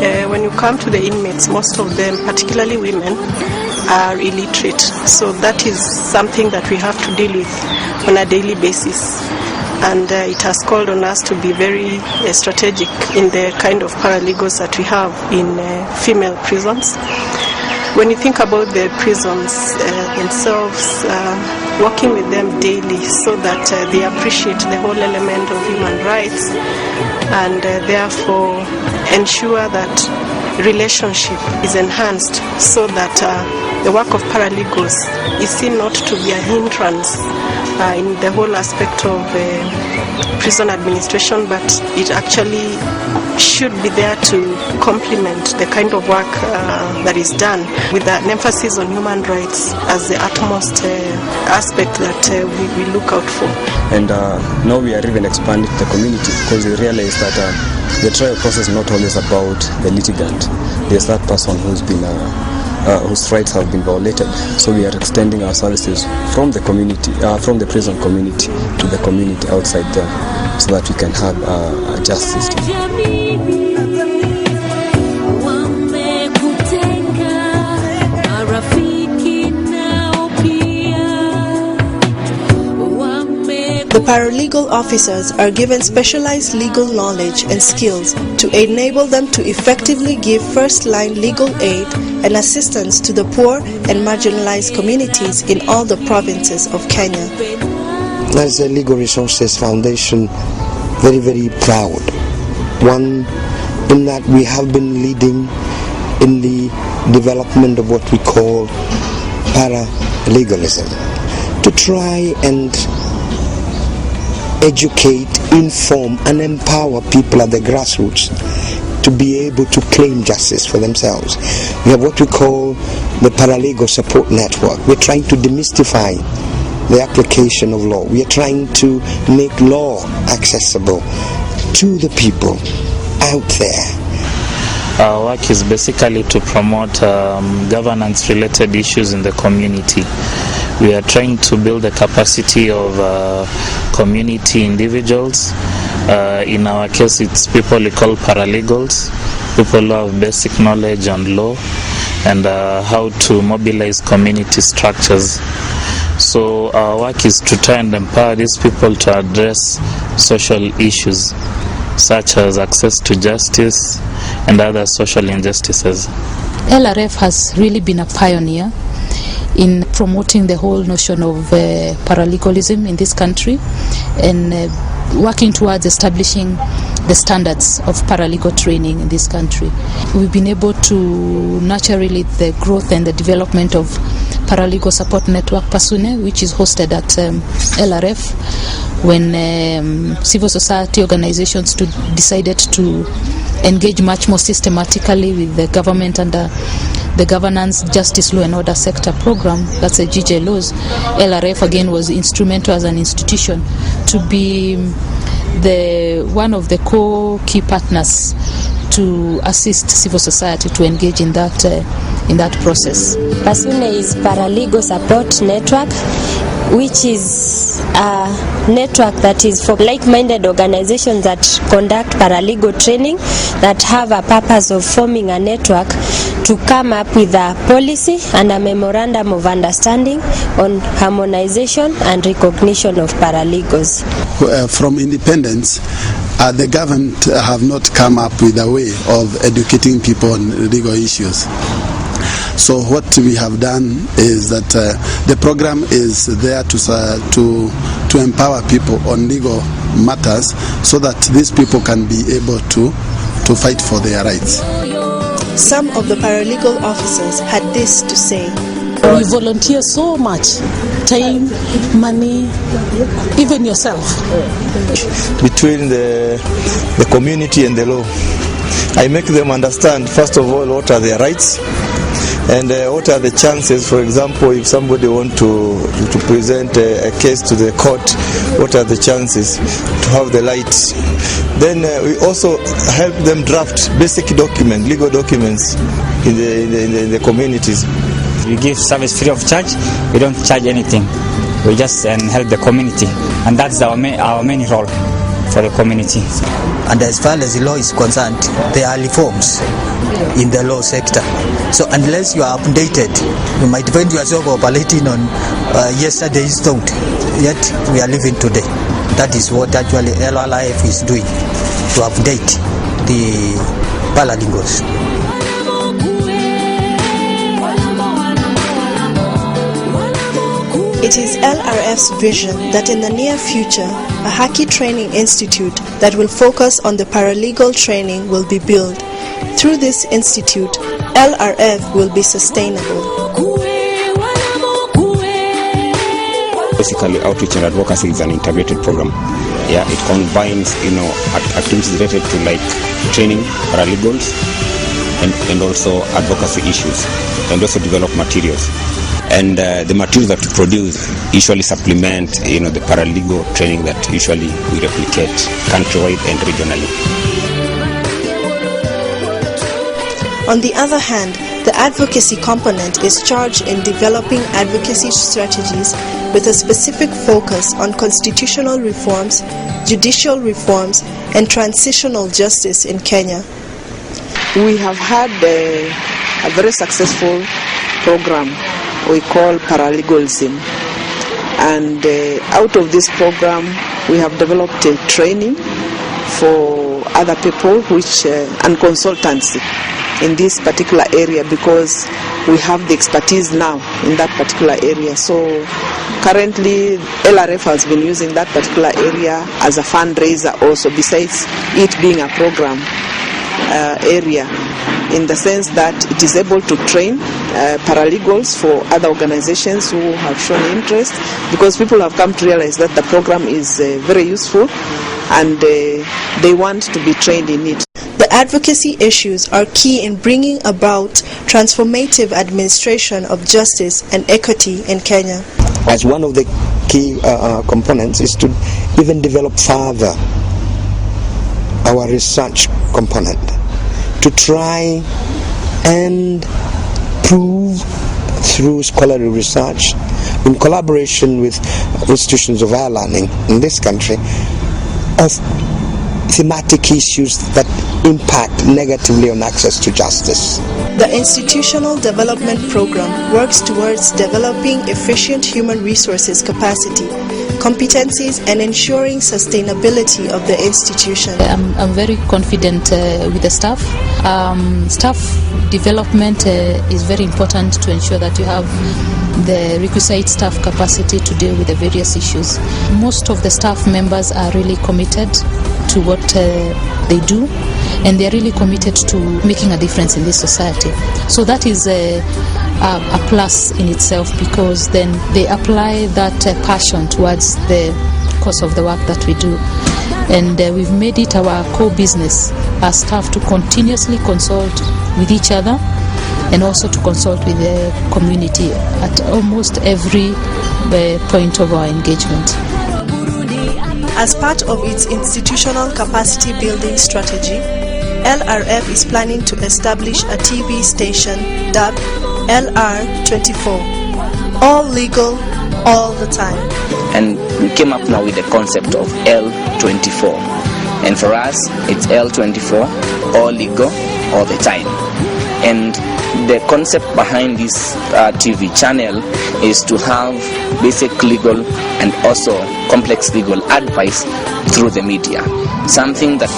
When you come to the inmates, most of them, particularly women, are illiterate. So that is something that we have to deal with on a daily basis. And it has called on us to be very strategic in the kind of paralegals that we have in female prisons. When you think about the prisons themselves, working with them daily so that they appreciate the whole element of human rights and therefore ensure that relationship is enhanced so that the work of paralegals is seen not to be a hindrance in the whole aspect of prison administration, but it actually should be there to complement the kind of work that is done with an emphasis on human rights as the utmost aspect that we look out for. And now we are even expanding the community because we realize that the trial process is not always about the litigant. There's that person who's been whose rights have been violated. So we are extending our services from the community, from the prison community to the community outside there, so that we can have a just system. The paralegal officers are given specialized legal knowledge and skills to enable them to effectively give first-line legal aid and assistance to the poor and marginalized communities in all the provinces of Kenya. As a Legal Resources Foundation, very, very proud. One, in that we have been leading in the development of what we call paralegalism, to try and educate, inform and empower people at the grassroots to be able to claim justice for themselves. We have what we call the Paralegal Support Network. We're trying to demystify the application of law. We are trying to make law accessible to the people out there. Our work is basically to promote governance-related issues in the community. We are trying to build the capacity of community individuals. In our case, it's people we call paralegals, people who have basic knowledge on law and how to mobilize community structures. So our work is to try and empower these people to address social issues such as access to justice and other social injustices. LRF has really been a pioneer in promoting the whole notion of paralegalism in this country and working towards establishing the standards of paralegal training in this country. We've been able to nurture really the growth and the development of Paralegal Support Network PASUNE, which is hosted at LRF, when civil society organizations decided to engage much more systematically with the government under the Governance, Justice, Law and Order Sector Program, that's a GJ laws. LRF again was instrumental as an institution to be one of the core key partners to assist civil society to engage in that process. PASUNE is Paralegal Support Network, which is a network that is for like-minded organizations that conduct paralegal training, that have a purpose of forming a network to come up with a policy and a memorandum of understanding on harmonization and recognition of paralegals. From independence, the government have not come up with a way of educating people on legal issues. So what we have done is that the program is there to empower people on legal matters so that these people can be able to fight for their rights. Some of the paralegal officers had this to say. We volunteer so much, time, money, even yourself. Between the community and the law, I make them understand, first of all, what are their rights and what are the chances. For example, if somebody wants to present a case to the court, what are the chances to have the light. Then we also help them draft basic documents, legal documents in the communities. We give service free of charge. We don't charge anything. We just help the community, and that's our main role. for the community. And as far as the law is concerned, there are reforms in the law sector. So unless you are updated, you might find yourself operating on yesterday's thought, yet we are living today. That is what actually LRF is doing, to update the paralegals. It is LRF's vision that in the near future, a Haki training institute that will focus on the paralegal training will be built. Through this institute, LRF will be sustainable. Basically, outreach and advocacy is an integrated program. Yeah, it combines, activities related to like training paralegals and also advocacy issues, and also develop materials. And the materials that we produce usually supplement, the paralegal training that usually we replicate countrywide and regionally. On the other hand, the advocacy component is charged in developing advocacy strategies with a specific focus on constitutional reforms, judicial reforms, and transitional justice in Kenya. We have had a very successful program we call paralegalism, and out of this program we have developed a training for other people and consultancy in this particular area, because we have the expertise now in that particular area. So currently LRF has been using that particular area as a fundraiser also, besides it being a program area, in the sense that it is able to train paralegals for other organizations who have shown interest, because people have come to realize that the program is very useful and they want to be trained in it. The advocacy issues are key in bringing about transformative administration of justice and equity in Kenya. As one of the key components is to even develop further our research component, to try and prove through scholarly research in collaboration with institutions of higher learning in this country of thematic issues that impact negatively on access to justice. The Institutional Development Program works towards developing efficient human resources capacity, competencies, and ensuring sustainability of the institution. I'm very confident with the staff. Staff development is very important to ensure that you have the requisite staff capacity to deal with the various issues. Most of the staff members are really committed to what they do, and they're really committed to making a difference in this society. So that is a plus in itself, because then they apply that passion towards the course of the work that we do. And we've made it our core business as staff to continuously consult with each other and also to consult with the community at almost every point of our engagement. As part of its institutional capacity building strategy, LRF is planning to establish a TV station dubbed LR24, all legal, all the time. And we came up now with the concept of L24. And for us, it's L24, all legal, all the time. And the concept behind this TV channel is to have basic legal and also complex legal advice through the media. Something that